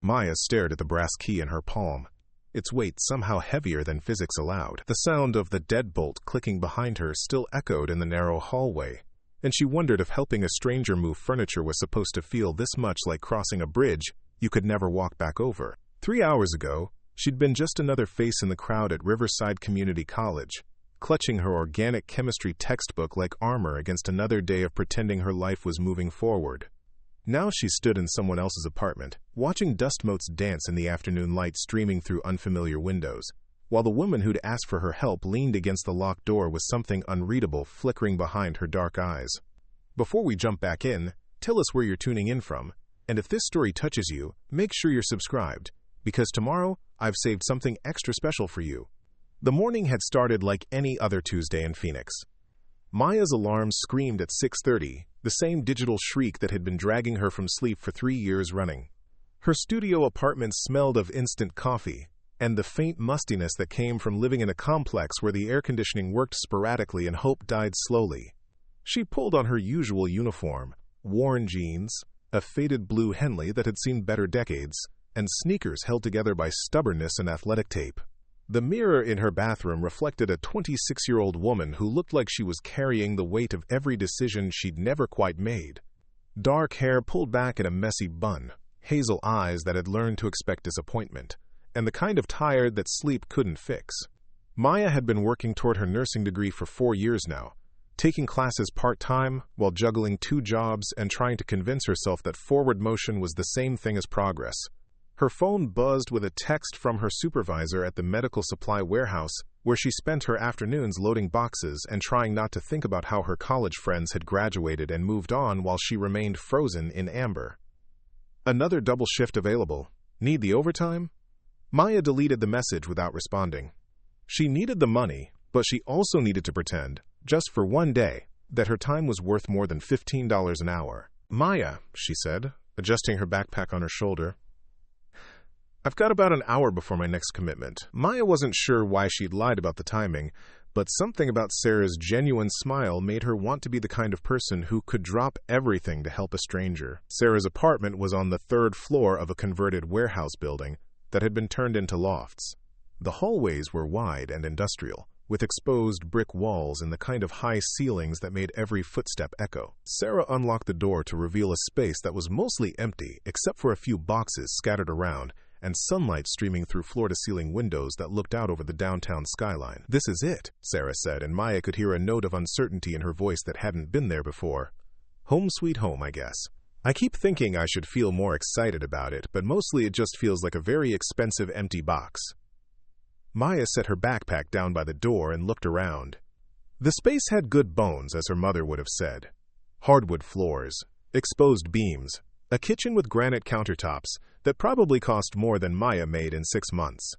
Maya stared at the brass key in her palm, its weight somehow heavier than physics allowed. The sound of the deadbolt clicking behind her still echoed in the narrow hallway, and she wondered if helping a stranger move furniture was supposed to feel this much like crossing a bridge you could never walk back over. 3 hours ago, she'd been just another face in the crowd at Riverside Community College, clutching her organic chemistry textbook like armor against another day of pretending her life was moving forward. Now she stood in someone else's apartment, watching dust motes dance in the afternoon light streaming through unfamiliar windows, while the woman who'd asked for her help leaned against the locked door with something unreadable flickering behind her dark eyes. Before we jump back in, tell us where you're tuning in from, and if this story touches you, make sure you're subscribed, because tomorrow I've saved something extra special for you. The morning had started like any other Tuesday in Phoenix. Maya's alarm screamed at 6:30, the same digital shriek that had been dragging her from sleep for 3 years running. Her studio apartment smelled of instant coffee, and the faint mustiness that came from living in a complex where the air conditioning worked sporadically and hope died slowly. She pulled on her usual uniform, worn jeans, a faded blue Henley that had seen better decades, and sneakers held together by stubbornness and athletic tape. The mirror in her bathroom reflected a 26-year-old woman who looked like she was carrying the weight of every decision she'd never quite made. Dark hair pulled back in a messy bun, hazel eyes that had learned to expect disappointment, and the kind of tired that sleep couldn't fix. Maya had been working toward her nursing degree for 4 years now, taking classes part-time while juggling 2 jobs and trying to convince herself that forward motion was the same thing as progress. Her phone buzzed with a text from her supervisor at the medical supply warehouse, where she spent her afternoons loading boxes and trying not to think about how her college friends had graduated and moved on while she remained frozen in amber. Another double shift available. Need the overtime? Maya deleted the message without responding. She needed the money, but she also needed to pretend, just for one day, that her time was worth more than $15 an hour. Maya, she said, adjusting her backpack on her shoulder, I've got about an hour before my next commitment. Maya wasn't sure why she'd lied about the timing, but something about Sarah's genuine smile made her want to be the kind of person who could drop everything to help a stranger. Sarah's apartment was on the 3rd floor of a converted warehouse building that had been turned into lofts. The hallways were wide and industrial, with exposed brick walls and the kind of high ceilings that made every footstep echo. Sarah unlocked the door to reveal a space that was mostly empty except for a few boxes scattered around, and sunlight streaming through floor-to-ceiling windows that looked out over the downtown skyline. This is it, Sarah said, and Maya could hear a note of uncertainty in her voice that hadn't been there before. Home sweet home, I guess. I keep thinking I should feel more excited about it, but mostly it just feels like a very expensive empty box. Maya set her backpack down by the door and looked around. The space had good bones, as her mother would have said. Hardwood floors, exposed beams, a kitchen with granite countertops that probably cost more than Maya made in 6 months.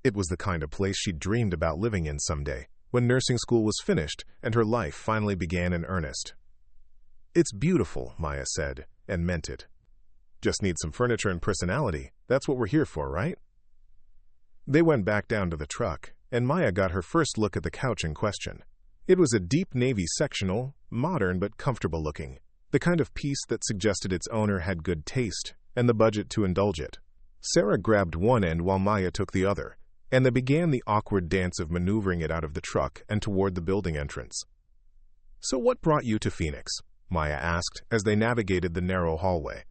It was the kind of place she'd dreamed about living in someday, when nursing school was finished and her life finally began in earnest. It's beautiful, Maya said, and meant it. Just need some furniture and personality. That's what we're here for, right? They went back down to the truck, and Maya got her first look at the couch in question. It was a deep navy sectional, modern but comfortable looking, the kind of piece that suggested its owner had good taste and the budget to indulge it. Sarah grabbed one end while Maya took the other, and they began the awkward dance of maneuvering it out of the truck and toward the building entrance. So what brought you to Phoenix? Maya asked as they navigated the narrow hallway.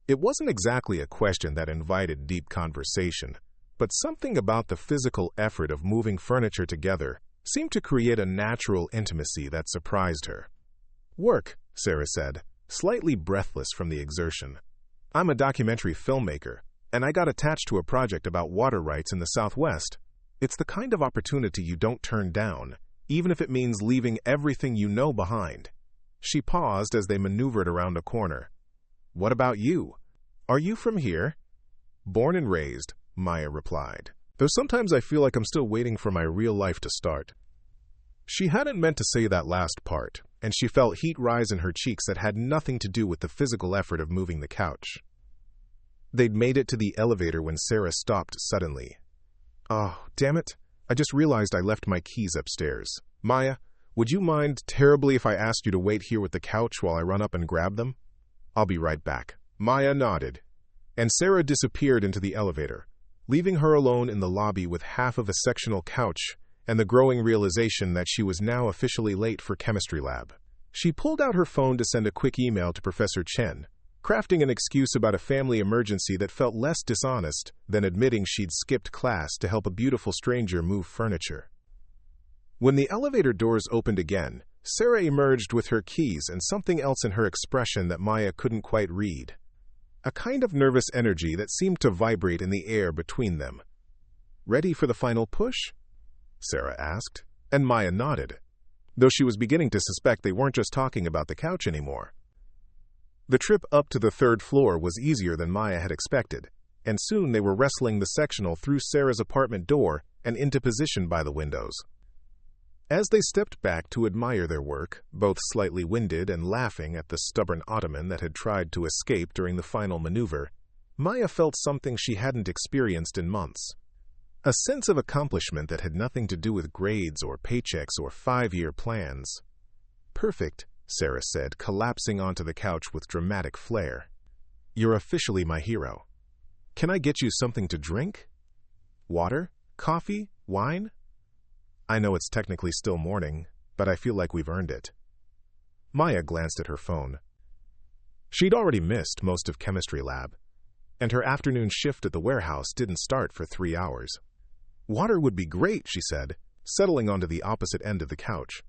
It wasn't exactly a question that invited deep conversation, but something about the physical effort of moving furniture together seemed to create a natural intimacy that surprised her. Work, Sarah said, slightly breathless from the exertion. I'm a documentary filmmaker, and I got attached to a project about water rights in the Southwest. It's the kind of opportunity you don't turn down, even if it means leaving everything you know behind. She paused as they maneuvered around a corner. What about you? Are you from here? Born and raised, Maya replied, though sometimes I feel like I'm still waiting for my real life to start. She hadn't meant to say that last part, and she felt heat rise in her cheeks that had nothing to do with the physical effort of moving the couch. They'd made it to the elevator when Sarah stopped suddenly. Oh, damn it. I just realized I left my keys upstairs. Maya, would you mind terribly if I asked you to wait here with the couch while I run up and grab them? I'll be right back. Maya nodded, and Sarah disappeared into the elevator, leaving her alone in the lobby with half of a sectional couch and the growing realization that she was now officially late for chemistry lab. She pulled out her phone to send a quick email to Professor Chen, crafting an excuse about a family emergency that felt less dishonest than admitting she'd skipped class to help a beautiful stranger move furniture. When the elevator doors opened again, Sarah emerged with her keys and something else in her expression that Maya couldn't quite read. A kind of nervous energy that seemed to vibrate in the air between them. "Ready for the final push?" Sarah asked, and Maya nodded, though she was beginning to suspect they weren't just talking about the couch anymore. The trip up to the third floor was easier than Maya had expected, and soon they were wrestling the sectional through Sarah's apartment door and into position by the windows. As they stepped back to admire their work, both slightly winded and laughing at the stubborn ottoman that had tried to escape during the final maneuver, Maya felt something she hadn't experienced in months. A sense of accomplishment that had nothing to do with grades or paychecks or 5-year plans. "Perfect," Sarah said, collapsing onto the couch with dramatic flair. "You're officially my hero. Can I get you something to drink? Water? Coffee? Wine? I know it's technically still morning, but I feel like we've earned it." Maya glanced at her phone. She'd already missed most of chemistry lab, and her afternoon shift at the warehouse didn't start for 3 hours. "Water would be great," she said, settling onto the opposite end of the couch.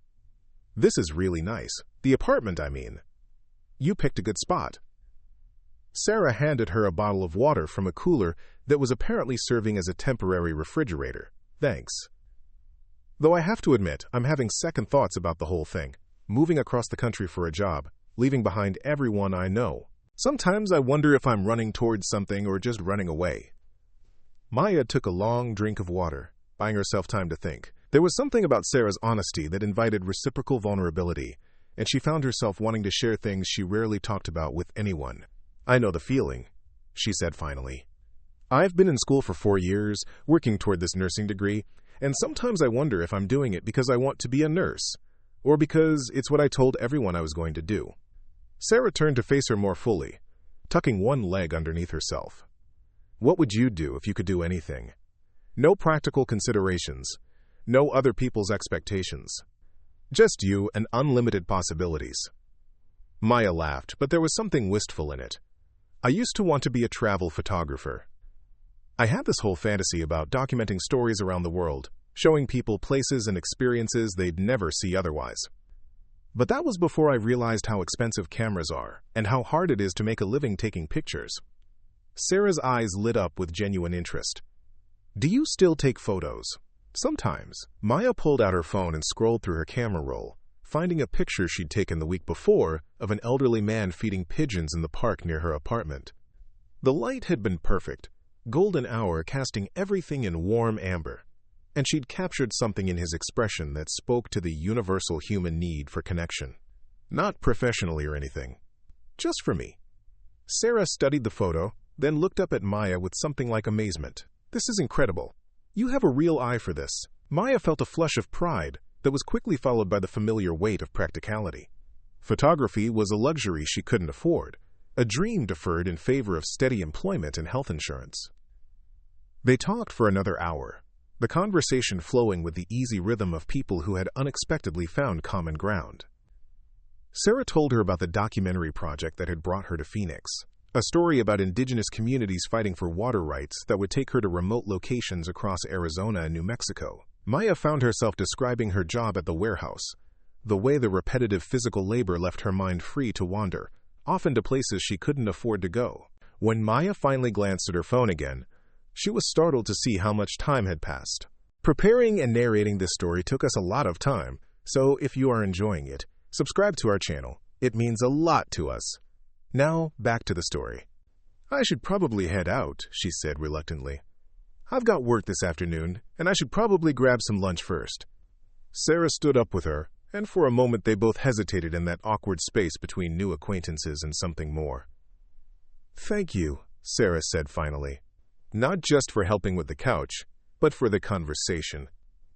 "This is really nice. The apartment, I mean. You picked a good spot." Sarah handed her a bottle of water from a cooler that was apparently serving as a temporary refrigerator. "Thanks. Though I have to admit, I'm having second thoughts about the whole thing. Moving across the country for a job, leaving behind everyone I know. Sometimes I wonder if I'm running towards something or just running away." Maya took a long drink of water, buying herself time to think. There was something about Sarah's honesty that invited reciprocal vulnerability, and she found herself wanting to share things she rarely talked about with anyone. "I know the feeling," she said finally. "I've been in school for 4 years, working toward this nursing degree, and sometimes I wonder if I'm doing it because I want to be a nurse, or because it's what I told everyone I was going to do." Sarah turned to face her more fully, tucking one leg underneath herself. "What would you do if you could do anything? No practical considerations, no other people's expectations. Just you and unlimited possibilities." Maya laughed, but there was something wistful in it. "I used to want to be a travel photographer. I had this whole fantasy about documenting stories around the world, showing people places and experiences they'd never see otherwise. But that was before I realized how expensive cameras are and how hard it is to make a living taking pictures." Sarah's eyes lit up with genuine interest. "Do you still take photos?" "Sometimes." Maya pulled out her phone and scrolled through her camera roll, finding a picture she'd taken the week before of an elderly man feeding pigeons in the park near her apartment. The light had been perfect, golden hour casting everything in warm amber, and she'd captured something in his expression that spoke to the universal human need for connection. Not professionally or anything. Just for me. Sarah studied the photo, then looked up at Maya with something like amazement. "This is incredible. You have a real eye for this." Maya felt a flush of pride that was quickly followed by the familiar weight of practicality. Photography was a luxury she couldn't afford, a dream deferred in favor of steady employment and health insurance. They talked for another hour, the conversation flowing with the easy rhythm of people who had unexpectedly found common ground. Sarah told her about the documentary project that had brought her to Phoenix, a story about indigenous communities fighting for water rights that would take her to remote locations across Arizona and New Mexico. Maya found herself describing her job at the warehouse, the way the repetitive physical labor left her mind free to wander, often to places she couldn't afford to go. When Maya finally glanced at her phone again, she was startled to see how much time had passed. Preparing and narrating this story took us a lot of time, so if you are enjoying it, subscribe to our channel. It means a lot to us. Now, back to the story. "I should probably head out," she said reluctantly. "I've got work this afternoon, and I should probably grab some lunch first." Sarah stood up with her, and for a moment they both hesitated in that awkward space between new acquaintances and something more. "Thank you," Sarah said finally. "Not just for helping with the couch, but for the conversation.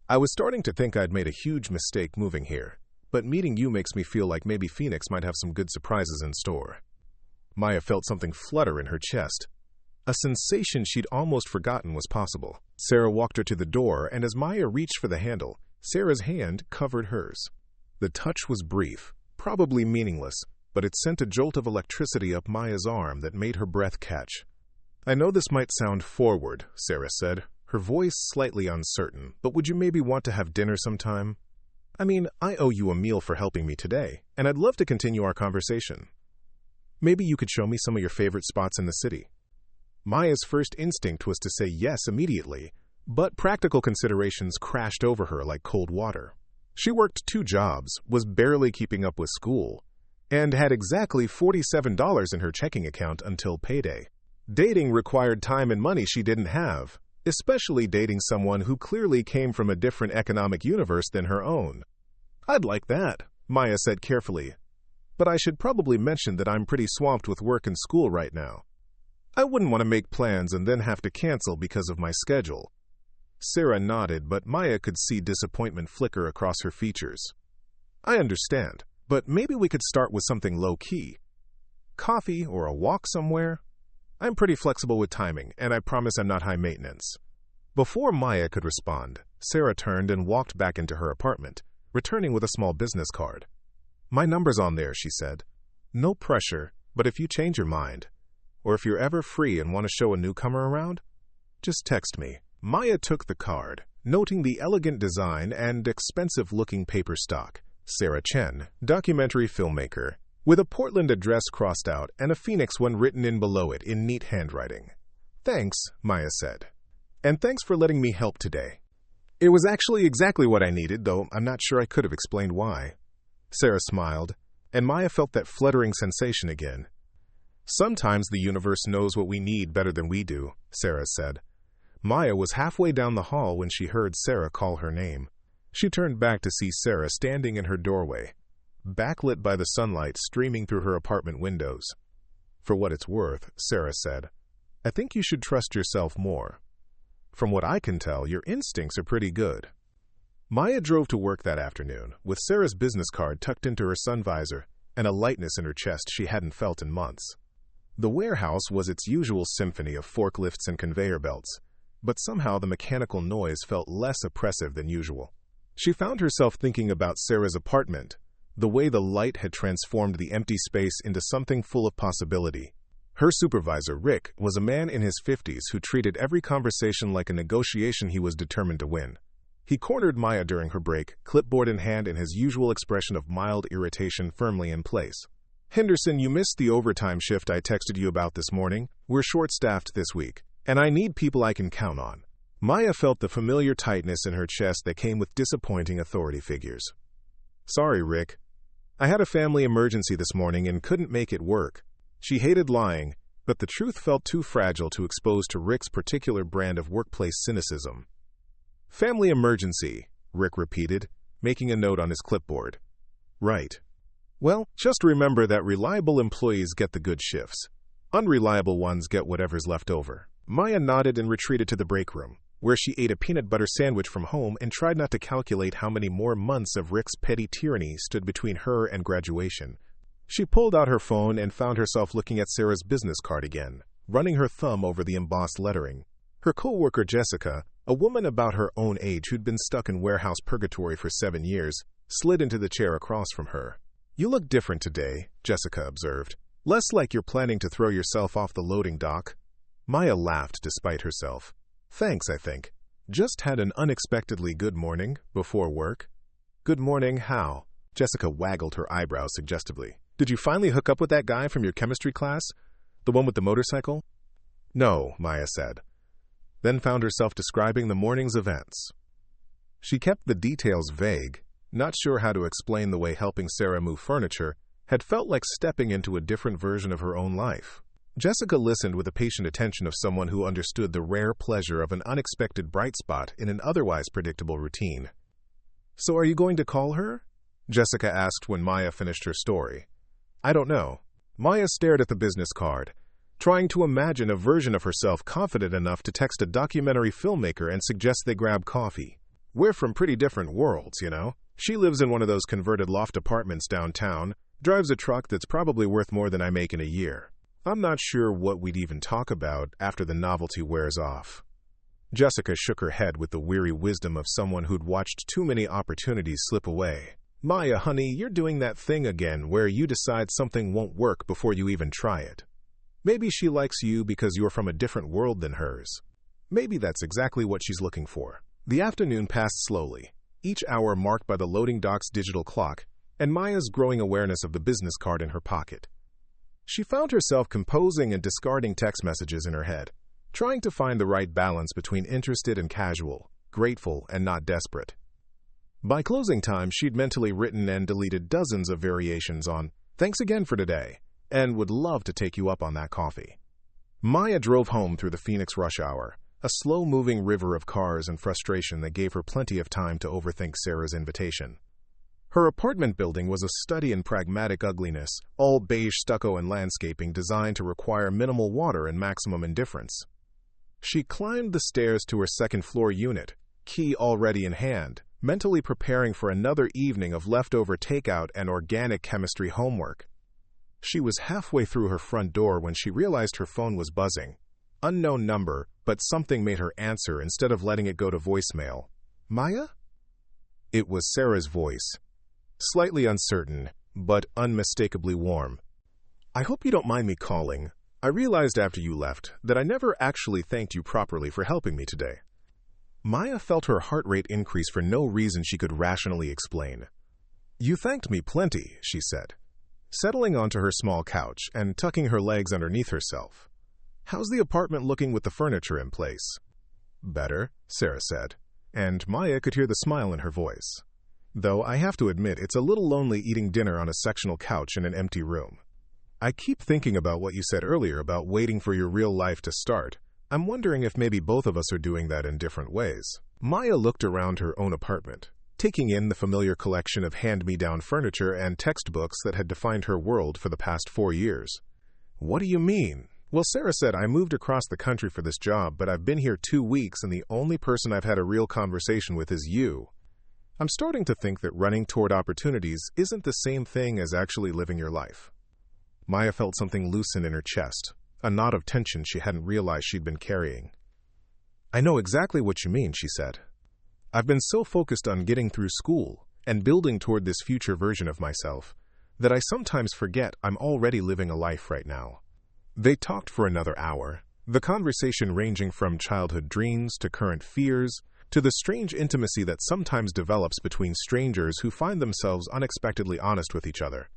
I was starting to think I'd made a huge mistake moving here, but meeting you makes me feel like maybe Phoenix might have some good surprises in store." Maya felt something flutter in her chest. a sensation she'd almost forgotten was possible. Sarah walked her to the door, and as Maya reached for the handle, Sarah's hand covered hers. The touch was brief, probably meaningless, but it sent a jolt of electricity up Maya's arm that made her breath catch. "I know this might sound forward," Sarah said, her voice slightly uncertain, "but would you maybe want to have dinner sometime? I mean, I owe you a meal for helping me today, and I'd love to continue our conversation. Maybe you could show me some of your favorite spots in the city." Maya's first instinct was to say yes immediately, but practical considerations crashed over her like cold water. She worked 2 jobs, was barely keeping up with school, and had exactly $47 in her checking account until payday. Dating required time and money she didn't have, especially dating someone who clearly came from a different economic universe than her own. "I'd like that," Maya said carefully, "but I should probably mention that I'm pretty swamped with work and school right now. I wouldn't want to make plans and then have to cancel because of my schedule." Sarah nodded, but Maya could see disappointment flicker across her features. "I understand, but maybe we could start with something low-key. Coffee or a walk somewhere? I'm pretty flexible with timing, and I promise I'm not high maintenance." Before Maya could respond, Sarah turned and walked back into her apartment, returning with a small business card. "My number's on there," she said. "No pressure, but if you change your mind, or if you're ever free and want to show a newcomer around, just text me." Maya took the card, noting the elegant design and expensive-looking paper stock. Sarah Chen, documentary filmmaker, with a Portland address crossed out and a Phoenix one written in below it in neat handwriting. "Thanks," Maya said. "And thanks for letting me help today. It was actually exactly what I needed, though I'm not sure I could have explained why." Sarah smiled, and Maya felt that fluttering sensation again. "Sometimes the universe knows what we need better than we do," Sarah said. Maya was halfway down the hall when she heard Sarah call her name. She turned back to see Sarah standing in her doorway, backlit by the sunlight streaming through her apartment windows. "For what it's worth," Sarah said, "I think you should trust yourself more. From what I can tell, your instincts are pretty good." Maya drove to work that afternoon, with Sarah's business card tucked into her sun visor and a lightness in her chest she hadn't felt in months. The warehouse was its usual symphony of forklifts and conveyor belts, but somehow the mechanical noise felt less oppressive than usual. She found herself thinking about Sarah's apartment, the way the light had transformed the empty space into something full of possibility. Her supervisor, Rick, was a man in his 50s who treated every conversation like a negotiation he was determined to win. He cornered Maya during her break, clipboard in hand and his usual expression of mild irritation firmly in place. "Henderson, you missed the overtime shift I texted you about this morning. We're short-staffed this week, and I need people I can count on." Maya felt the familiar tightness in her chest that came with disappointing authority figures. "Sorry, Rick. I had a family emergency this morning and couldn't make it work." She hated lying, but the truth felt too fragile to expose to Rick's particular brand of workplace cynicism. "Family emergency," Rick repeated, making a note on his clipboard. "Right. Well, just remember that reliable employees get the good shifts. Unreliable ones get whatever's left over." Maya nodded and retreated to the break room, where she ate a peanut butter sandwich from home and tried not to calculate how many more months of Rick's petty tyranny stood between her and graduation. She pulled out her phone and found herself looking at Sarah's business card again, running her thumb over the embossed lettering. Her co-worker Jessica, a woman about her own age who'd been stuck in warehouse purgatory for 7 years, slid into the chair across from her. "You look different today," Jessica observed. "Less like you're planning to throw yourself off the loading dock." Maya laughed despite herself. "Thanks, I think. Just had an unexpectedly good morning before work." "Good morning, how?" Jessica waggled her eyebrows suggestively. "Did you finally hook up with that guy from your chemistry class? The one with the motorcycle?" "No," Maya said, then found herself describing the morning's events. She kept the details vague, not sure how to explain the way helping Sarah move furniture had felt like stepping into a different version of her own life. Jessica listened with the patient attention of someone who understood the rare pleasure of an unexpected bright spot in an otherwise predictable routine. "So are you going to call her?" Jessica asked when Maya finished her story. "I don't know." Maya stared at the business card, trying to imagine a version of herself confident enough to text a documentary filmmaker and suggest they grab coffee. We're from pretty different worlds, you know. She lives in one of those converted loft apartments downtown, drives a truck that's probably worth more than I make in a year. I'm not sure what we'd even talk about after the novelty wears off. Jessica shook her head with the weary wisdom of someone who'd watched too many opportunities slip away. Maya, honey, you're doing that thing again where you decide something won't work before you even try it. Maybe she likes you because you're from a different world than hers. Maybe that's exactly what she's looking for. The afternoon passed slowly, each hour marked by the loading dock's digital clock and Maya's growing awareness of the business card in her pocket. She found herself composing and discarding text messages in her head, trying to find the right balance between interested and casual, grateful and not desperate. By closing time, she'd mentally written and deleted dozens of variations on, "Thanks again for today," and would love to take you up on that coffee. Maya drove home through the Phoenix rush hour, a slow-moving river of cars and frustration that gave her plenty of time to overthink Sarah's invitation. Her apartment building was a study in pragmatic ugliness, all beige stucco and landscaping designed to require minimal water and maximum indifference. She climbed the stairs to her second-floor unit, key already in hand, mentally preparing for another evening of leftover takeout and organic chemistry homework. She was halfway through her front door when she realized her phone was buzzing. Unknown number, but something made her answer instead of letting it go to voicemail. Maya? It was Sarah's voice. Slightly uncertain, but unmistakably warm. "I hope you don't mind me calling. I realized after you left that I never actually thanked you properly for helping me today." Maya felt her heart rate increase for no reason she could rationally explain. "You thanked me plenty," she said, settling onto her small couch and tucking her legs underneath herself. "How's the apartment looking with the furniture in place?" "Better," Sarah said, and Maya could hear the smile in her voice. "Though I have to admit it's a little lonely eating dinner on a sectional couch in an empty room. I keep thinking about what you said earlier about waiting for your real life to start. I'm wondering if maybe both of us are doing that in different ways." Maya looked around her own apartment, taking in the familiar collection of hand-me-down furniture and textbooks that had defined her world for the past 4 years. "What do you mean?" "Well, Sarah said I moved across the country for this job, but I've been here 2 weeks and the only person I've had a real conversation with is you. I'm starting to think that running toward opportunities isn't the same thing as actually living your life." Maya felt something loosen in her chest, a knot of tension she hadn't realized she'd been carrying. "I know exactly what you mean," she said. "I've been so focused on getting through school and building toward this future version of myself that I sometimes forget I'm already living a life right now." They talked for another hour, the conversation ranging from childhood dreams to current fears to the strange intimacy that sometimes develops between strangers who find themselves unexpectedly honest with each other.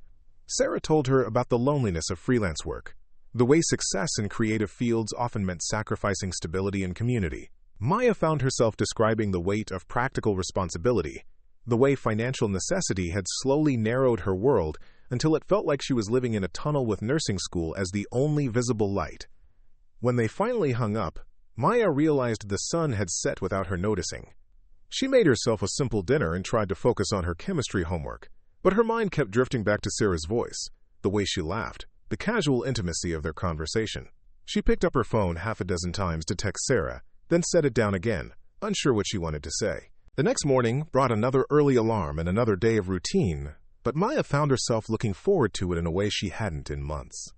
Sarah told her about the loneliness of freelance work, the way success in creative fields often meant sacrificing stability and community. Maya found herself describing the weight of practical responsibility, the way financial necessity had slowly narrowed her world until it felt like she was living in a tunnel with nursing school as the only visible light. When they finally hung up, Maya realized the sun had set without her noticing. She made herself a simple dinner and tried to focus on her chemistry homework, but her mind kept drifting back to Sarah's voice, the way she laughed, the casual intimacy of their conversation. She picked up her phone 6 times to text Sarah, then set it down again, unsure what she wanted to say. The next morning brought another early alarm and another day of routine, but Maya found herself looking forward to it in a way she hadn't in months.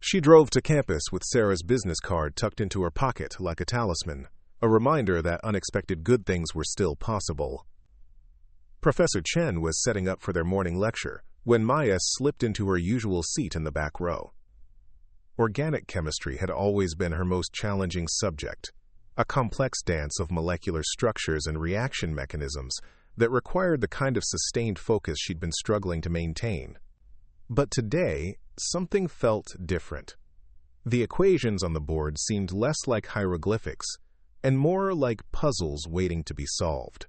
She drove to campus with Sarah's business card tucked into her pocket like a talisman, a reminder that unexpected good things were still possible. Professor Chen was setting up for their morning lecture when Maya slipped into her usual seat in the back row. Organic chemistry had always been her most challenging subject, a complex dance of molecular structures and reaction mechanisms that required the kind of sustained focus she'd been struggling to maintain. But today, something felt different. The equations on the board seemed less like hieroglyphics and more like puzzles waiting to be solved.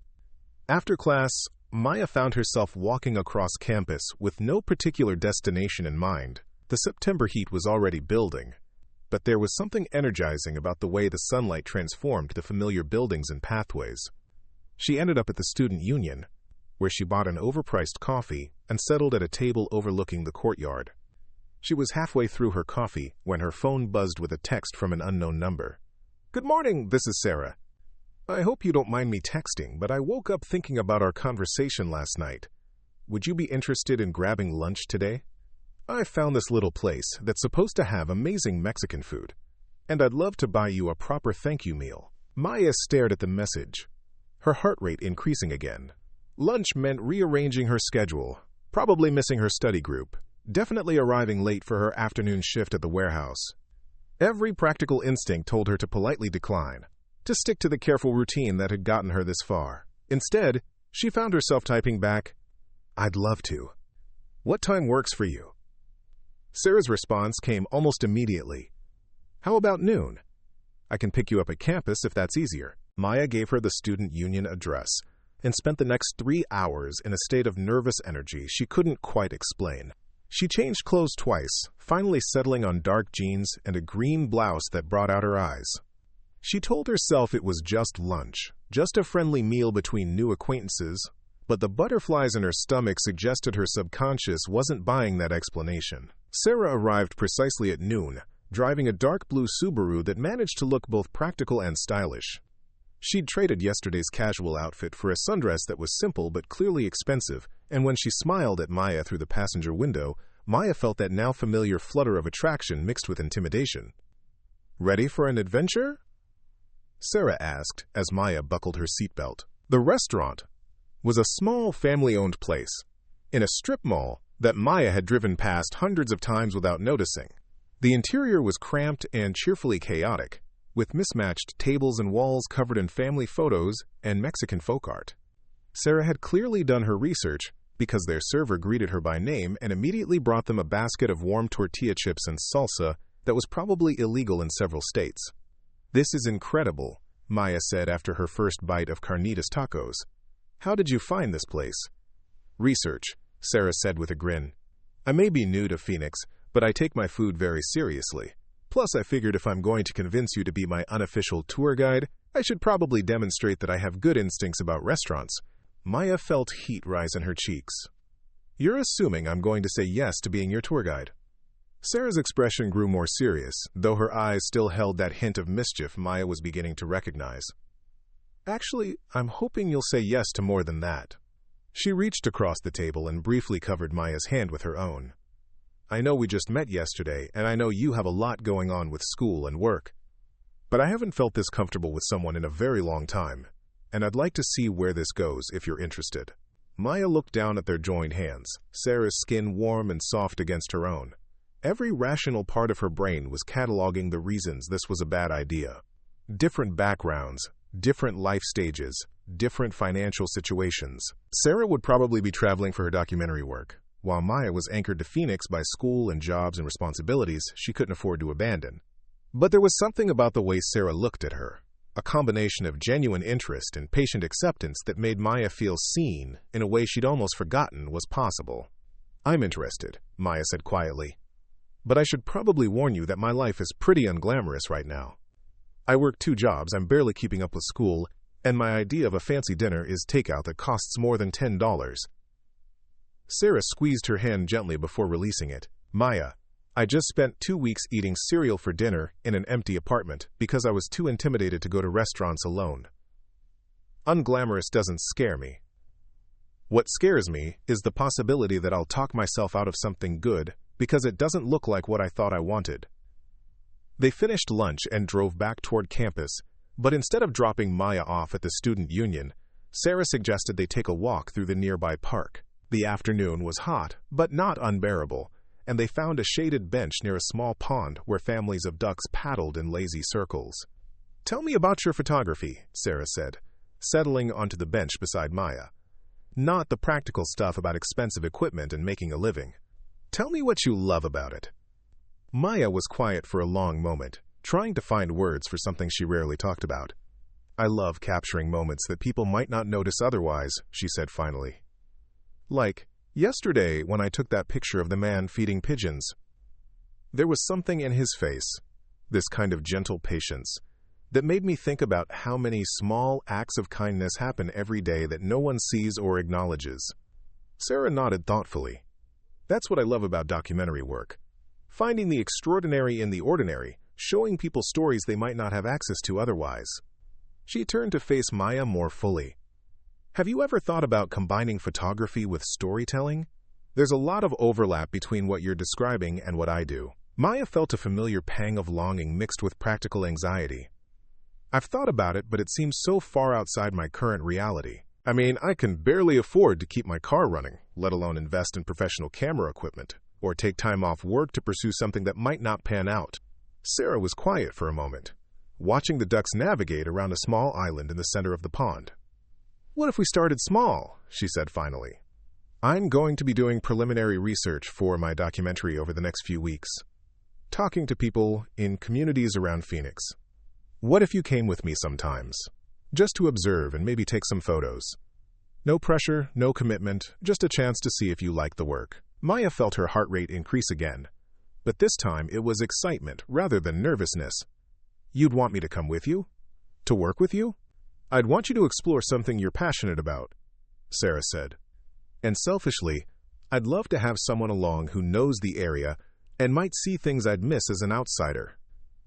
After class, Maya found herself walking across campus with no particular destination in mind. The September heat was already building, but there was something energizing about the way the sunlight transformed the familiar buildings and pathways. She ended up at the Student Union, where she bought an overpriced coffee and settled at a table overlooking the courtyard. She was halfway through her coffee when her phone buzzed with a text from an unknown number. "Good morning, this is Sarah. I hope you don't mind me texting, but I woke up thinking about our conversation last night. Would you be interested in grabbing lunch today?" I found this little place that's supposed to have amazing Mexican food, and I'd love to buy you a proper thank you meal. Maya stared at the message, her heart rate increasing again. Lunch meant rearranging her schedule, probably missing her study group, definitely arriving late for her afternoon shift at the warehouse. Every practical instinct told her to politely decline, to stick to the careful routine that had gotten her this far. Instead, she found herself typing back, "I'd love to. What time works for you?" Sarah's response came almost immediately. "How about noon? I can pick you up at campus if that's easier." Maya gave her the student union address and spent the next 3 hours in a state of nervous energy she couldn't quite explain. She changed clothes twice, finally settling on dark jeans and a green blouse that brought out her eyes. She told herself it was just lunch, just a friendly meal between new acquaintances, but the butterflies in her stomach suggested her subconscious wasn't buying that explanation. Sarah arrived precisely at noon, driving a dark blue Subaru that managed to look both practical and stylish. She'd traded yesterday's casual outfit for a sundress that was simple but clearly expensive, and when she smiled at Maya through the passenger window, Maya felt that now familiar flutter of attraction mixed with intimidation. "Ready for an adventure?" Sarah asked as Maya buckled her seatbelt. The restaurant was a small family-owned place in a strip mall that Maya had driven past hundreds of times without noticing. The interior was cramped and cheerfully chaotic, with mismatched tables and walls covered in family photos and Mexican folk art. Sarah had clearly done her research because their server greeted her by name and immediately brought them a basket of warm tortilla chips and salsa that was probably illegal in several states. "This is incredible," Maya said after her first bite of carnitas tacos. "How did you find this place?" "Research," Sarah said with a grin. "I may be new to Phoenix, but I take my food very seriously. Plus, I figured if I'm going to convince you to be my unofficial tour guide, I should probably demonstrate that I have good instincts about restaurants." Maya felt heat rise in her cheeks. "You're assuming I'm going to say yes to being your tour guide." Sarah's expression grew more serious, though her eyes still held that hint of mischief Maya was beginning to recognize. "Actually, I'm hoping you'll say yes to more than that." She reached across the table and briefly covered Maya's hand with her own. "I know we just met yesterday, and I know you have a lot going on with school and work. But I haven't felt this comfortable with someone in a very long time, and I'd like to see where this goes if you're interested." Maya looked down at their joined hands, Sarah's skin warm and soft against her own. Every rational part of her brain was cataloging the reasons this was a bad idea. Different backgrounds, different life stages, different financial situations. Sarah would probably be traveling for her documentary work, while Maya was anchored to Phoenix by school and jobs and responsibilities she couldn't afford to abandon. But there was something about the way Sarah looked at her, a combination of genuine interest and patient acceptance that made Maya feel seen in a way she'd almost forgotten was possible. "I'm interested," Maya said quietly. "But I should probably warn you that my life is pretty unglamorous right now. I work 2 jobs, I'm barely keeping up with school, and my idea of a fancy dinner is takeout that costs more than $10. Sarah squeezed her hand gently before releasing it. "Maya, I just spent 2 weeks eating cereal for dinner in an empty apartment because I was too intimidated to go to restaurants alone. Unglamorous doesn't scare me. What scares me is the possibility that I'll talk myself out of something good because it doesn't look like what I thought I wanted." They finished lunch and drove back toward campus, but instead of dropping Maya off at the student union, Sarah suggested they take a walk through the nearby park. The afternoon was hot, but not unbearable, and they found a shaded bench near a small pond where families of ducks paddled in lazy circles. "Tell me about your photography," Sarah said, settling onto the bench beside Maya. "Not the practical stuff about expensive equipment and making a living. Tell me what you love about it." Maya was quiet for a long moment, trying to find words for something she rarely talked about. "I love capturing moments that people might not notice otherwise," she said finally. "Like yesterday when I took that picture of the man feeding pigeons. There was something in his face, this kind of gentle patience, that made me think about how many small acts of kindness happen every day that no one sees or acknowledges." Sarah nodded thoughtfully. "That's what I love about documentary work. Finding the extraordinary in the ordinary, showing people stories they might not have access to otherwise." She turned to face Maya more fully. "Have you ever thought about combining photography with storytelling? There's a lot of overlap between what you're describing and what I do. Maya felt a familiar pang of longing mixed with practical anxiety. I've thought about it, but it seems so far outside my current reality. I mean, I can barely afford to keep my car running, let alone invest in professional camera equipment, or take time off work to pursue something that might not pan out. Sarah was quiet for a moment, watching the ducks navigate around a small island in the center of the pond. "What if we started small?" she said finally. "I'm going to be doing preliminary research for my documentary over the next few weeks, talking to people in communities around Phoenix. What if you came with me sometimes, just to observe and maybe take some photos? No pressure, no commitment, just a chance to see if you like the work." Maya felt her heart rate increase again, but this time it was excitement rather than nervousness. "You'd want me to come with you? To work with you?" "I'd want you to explore something you're passionate about," Sarah said. "And selfishly, I'd love to have someone along who knows the area and might see things I'd miss as an outsider.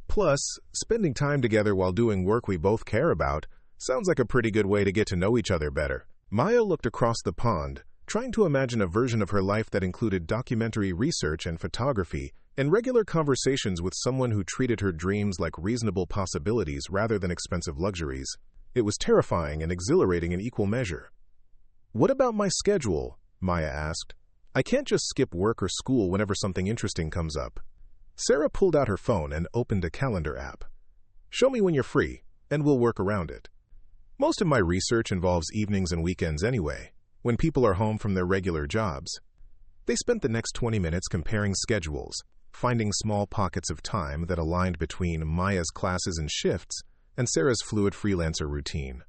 Plus, spending time together while doing work we both care about sounds like a pretty good way to get to know each other better." Maya looked across the pond, trying to imagine a version of her life that included documentary research and photography and regular conversations with someone who treated her dreams like reasonable possibilities rather than expensive luxuries. It was terrifying and exhilarating in equal measure. "What about my schedule?" Maya asked. "I can't just skip work or school whenever something interesting comes up." Sarah pulled out her phone and opened a calendar app. "Show me when you're free, and we'll work around it. Most of my research involves evenings and weekends anyway, when people are home from their regular jobs." They spent the next 20 minutes comparing schedules, finding small pockets of time that aligned between Maya's classes and shifts and Sarah's fluid freelancer routine.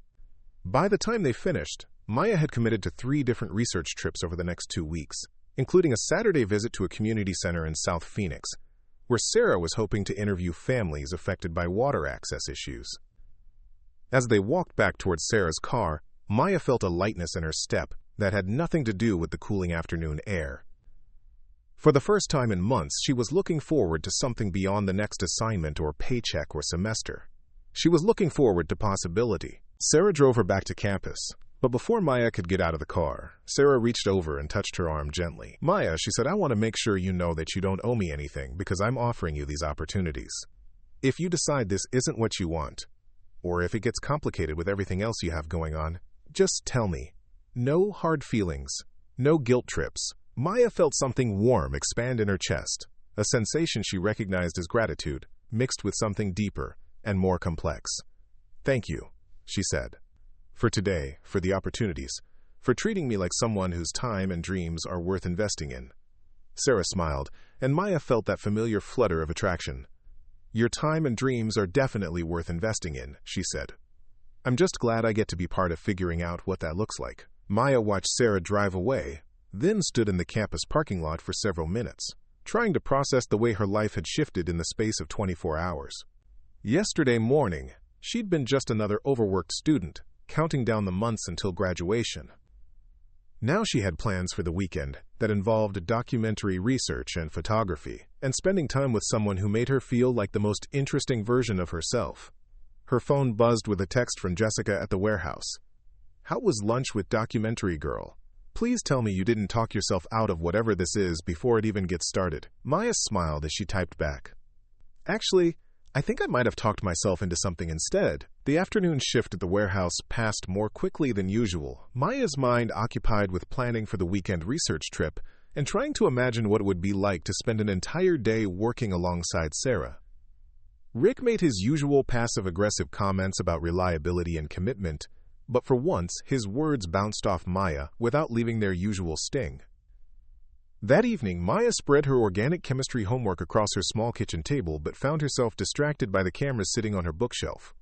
By the time they finished, Maya had committed to 3 different research trips over the next 2 weeks, including a Saturday visit to a community center in South Phoenix, where Sarah was hoping to interview families affected by water access issues. As they walked back towards Sarah's car, Maya felt a lightness in her step that had nothing to do with the cooling afternoon air. For the first time in months, she was looking forward to something beyond the next assignment or paycheck or semester. She was looking forward to possibility. Sarah drove her back to campus, but before Maya could get out of the car, Sarah reached over and touched her arm gently. "Maya," she said, "I want to make sure you know that you don't owe me anything because I'm offering you these opportunities. If you decide this isn't what you want, or if it gets complicated with everything else you have going on, just tell me. No hard feelings, no guilt trips." Maya felt something warm expand in her chest, a sensation she recognized as gratitude, mixed with something deeper and more complex. "Thank you," she said, "for today, for the opportunities, for treating me like someone whose time and dreams are worth investing in." Sarah smiled, and Maya felt that familiar flutter of attraction. "Your time and dreams are definitely worth investing in," she said. "I'm just glad I get to be part of figuring out what that looks like." Maya watched Sarah drive away, then stood in the campus parking lot for several minutes, trying to process the way her life had shifted in the space of 24 hours. Yesterday morning, she'd been just another overworked student, counting down the months until graduation. Now she had plans for the weekend that involved documentary research and photography, and spending time with someone who made her feel like the most interesting version of herself. Her phone buzzed with a text from Jessica at the warehouse. "How was lunch with documentary girl? Please tell me you didn't talk yourself out of whatever this is before it even gets started." Maya smiled as she typed back. "Actually, I think I might have talked myself into something instead." The afternoon shift at the warehouse passed more quickly than usual, Maya's mind occupied with planning for the weekend research trip and trying to imagine what it would be like to spend an entire day working alongside Sarah. Rick made his usual passive-aggressive comments about reliability and commitment, but for once, his words bounced off Maya without leaving their usual sting. That evening, Maya spread her organic chemistry homework across her small kitchen table but found herself distracted by the camera sitting on her bookshelf.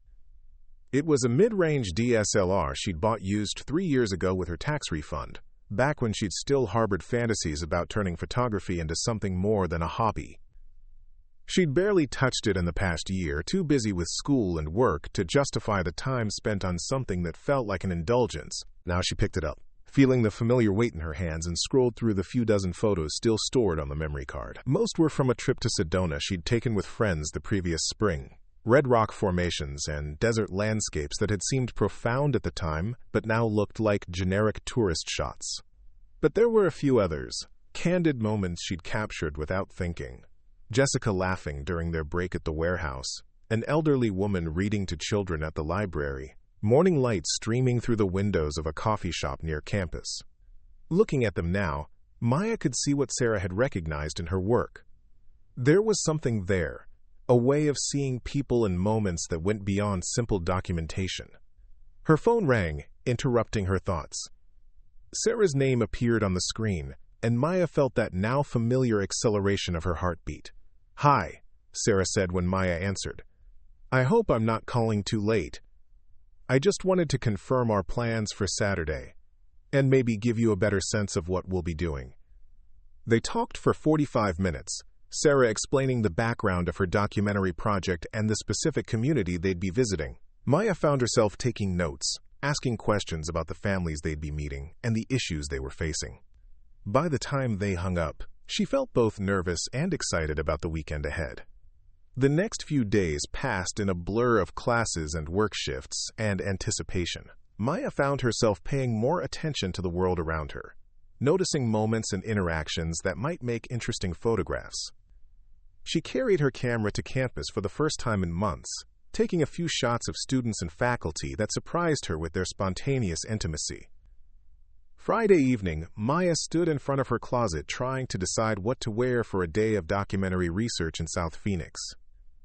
It was a mid-range DSLR she'd bought used 3 years ago with her tax refund, back when she'd still harbored fantasies about turning photography into something more than a hobby. She'd barely touched it in the past year, too busy with school and work to justify the time spent on something that felt like an indulgence. Now she picked it up, feeling the familiar weight in her hands, and scrolled through the few dozen photos still stored on the memory card. Most were from a trip to Sedona she'd taken with friends the previous spring. Red rock formations and desert landscapes that had seemed profound at the time, but now looked like generic tourist shots. But there were a few others, Candid moments she'd captured without thinking. Jessica laughing during their break at the warehouse, an elderly woman reading to children at the library, morning light streaming through the windows of a coffee shop near campus. Looking at them now, Maya could see what Sarah had recognized in her work. There was something there, a way of seeing people and moments that went beyond simple documentation. Her phone rang, interrupting her thoughts. Sarah's name appeared on the screen, and Maya felt that now familiar acceleration of her heartbeat. "Hi," Sarah said when Maya answered. "I hope I'm not calling too late. I just wanted to confirm our plans for Saturday, and maybe give you a better sense of what we'll be doing." They talked for 45 minutes, Sarah explaining the background of her documentary project and the specific community they'd be visiting. Maya found herself taking notes, asking questions about the families they'd be meeting and the issues they were facing. By the time they hung up, she felt both nervous and excited about the weekend ahead. The next few days passed in a blur of classes and work shifts and anticipation. Maya found herself paying more attention to the world around her, noticing moments and interactions that might make interesting photographs. She carried her camera to campus for the first time in months, taking a few shots of students and faculty that surprised her with their spontaneous intimacy. Friday evening, Maya stood in front of her closet trying to decide what to wear for a day of documentary research in South Phoenix.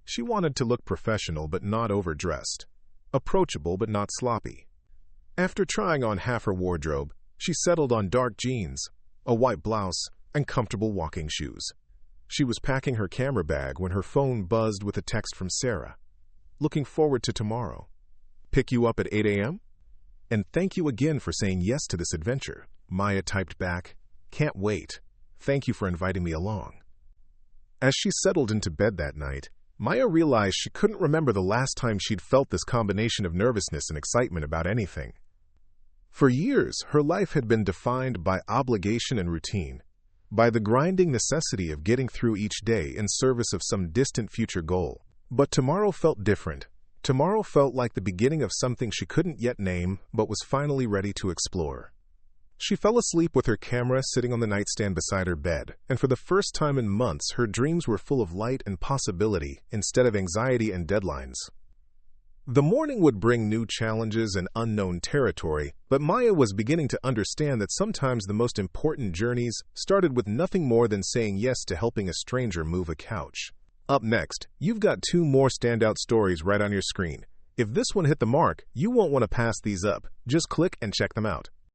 She wanted to look professional but not overdressed, approachable but not sloppy. After trying on half her wardrobe, she settled on dark jeans, a white blouse, and comfortable walking shoes. She was packing her camera bag when her phone buzzed with a text from Sarah. "Looking forward to tomorrow. Pick you up at 8 a.m.? And thank you again for saying yes to this adventure." Maya typed back, "Can't wait. Thank you for inviting me along." As she settled into bed that night, Maya realized she couldn't remember the last time she'd felt this combination of nervousness and excitement about anything. For years, her life had been defined by obligation and routine, by the grinding necessity of getting through each day in service of some distant future goal. But tomorrow felt different. Tomorrow felt like the beginning of something she couldn't yet name, but was finally ready to explore. She fell asleep with her camera sitting on the nightstand beside her bed, and for the first time in months, her dreams were full of light and possibility instead of anxiety and deadlines. The morning would bring new challenges and unknown territory, but Maya was beginning to understand that sometimes the most important journeys started with nothing more than saying yes to helping a stranger move a couch. Up next, you've got 2 more standout stories right on your screen. If this one hit the mark, you won't want to pass these up. Just click and check them out.